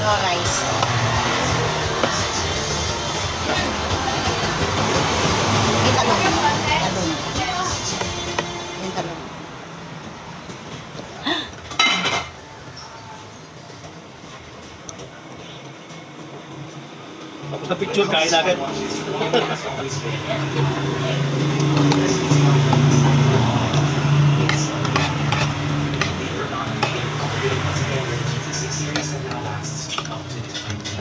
No rice. May talong. Talong. Yung talong. Tapos na picture, kain agad.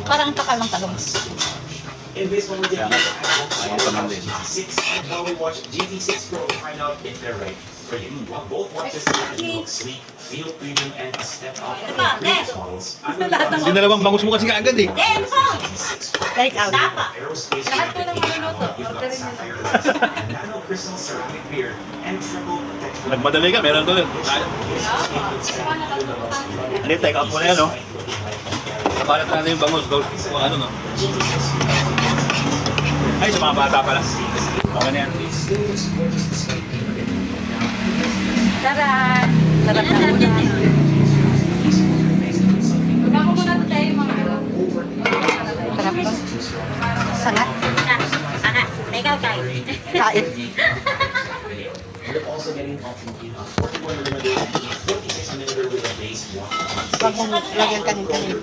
Parang takal ng talong. In this one, we did Yeah. Ayun pa man din. GT6, and while we watch GT6 Pro, find out if they're right for you. While both watches look sleek, feel premium, and a step up from the previous models, I'm going to Dinalawang bangus mo kasi kaagad eh. Like out. aerospace Lahat po ng maluluto. Orderin nyo lang. and nano crystal ceramic beer and triple protection. Nagmadali ka, meron doon. Ano, take out mo na yan, no? Nabalat na yung bangus. Kung ano, no? Ay, sa mga bata pala. Okay na yan. Taran! Sarap na muna. Bago muna ito tayo yung mga ano. Sarap ba? Sangat. Anak, ikaw tayo. Kain. You're also getting option 41 limited 46 millimeter with a base watch. Huwag mong lagyan kanin-kanin.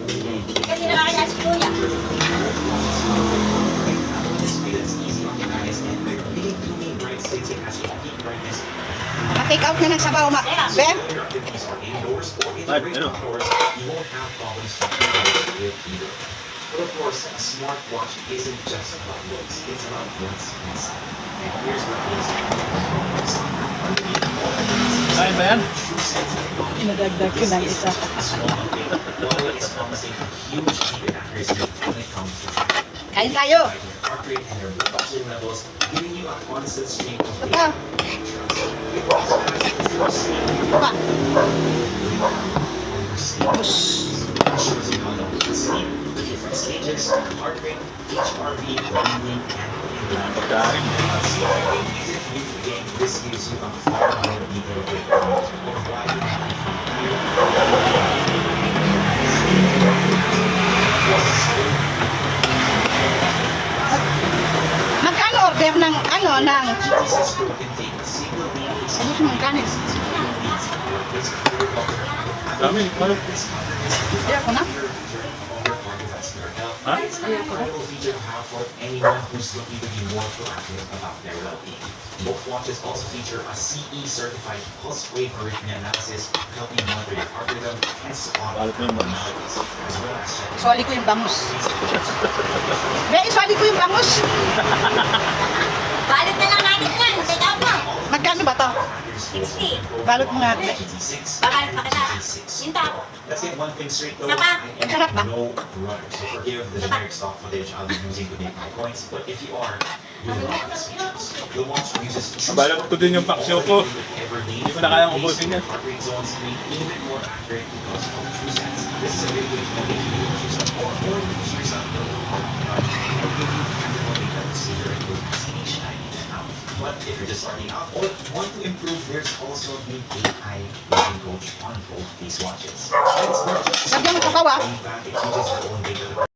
Kasi nakakaya si Kuya. Display that's easy on your eyes and really gloomy bright states it has a peak brightness. Ma-take out na ng sabaw, ma. Ben? Your activities are indoors or in the Ay, great ano? outdoors, you won't have problems with either. But of course, a smartwatch isn't just about looks, it's about what's inside. And here's what is underneath all of this. Kain ba yan? Pinadagdag ko ng isa. Huawei is promising huge speed and accuracy when it comes to Kain tayo. heart rate and your blood oxygen levels, giving you a constant stream of Ito. data and trust. It also has your sleep Pa. on your sleep. Push. It shows you how long you sleep, the different stages, heart rate, HRV, breathing, and Pagkain. this gives you a far more detailed breakdown of why you have Magkano order ng ano, ng... GT6 Pro can take a single meal Ano sa mga kanin? Dami. Ano? Hindi ako na. Ha? Incredible feature to have for anyone who's looking to be more proactive about their well-being. Both watches also feature a CE certified pulse wave arrhythmia analysis, helping monitor your heart rhythm and spot Balit mo yung bangus. abnormalities, as well as checking Isoli ko yung bangus. Ben, isoli ko yung bangus. Balit na lang natin yan. Take out mo. Magkano ba to? 60. Balot mo nga. GT6. Babalit pa kita. Yung top. Let's get one thing straight though. Sapa. I am Sarap ba? no runner, so forgive the generic stock footage I'll be using to make my points. But if you are, you will love this features. The watch uses true Nabalot ko din yung paksyo ko. ever need. Hindi ko na kayang ubusin yan. Heart rate zones to be even more accurate because of true sense. This is a great way to know if you need to choose a or choose a little heart data to see your improvements each time in and out. But if you're just starting out or want to improve, there's also the AI vision coach on both these watches. And it's not just Lagyan mo ko kawa. in fact, it uses your own data.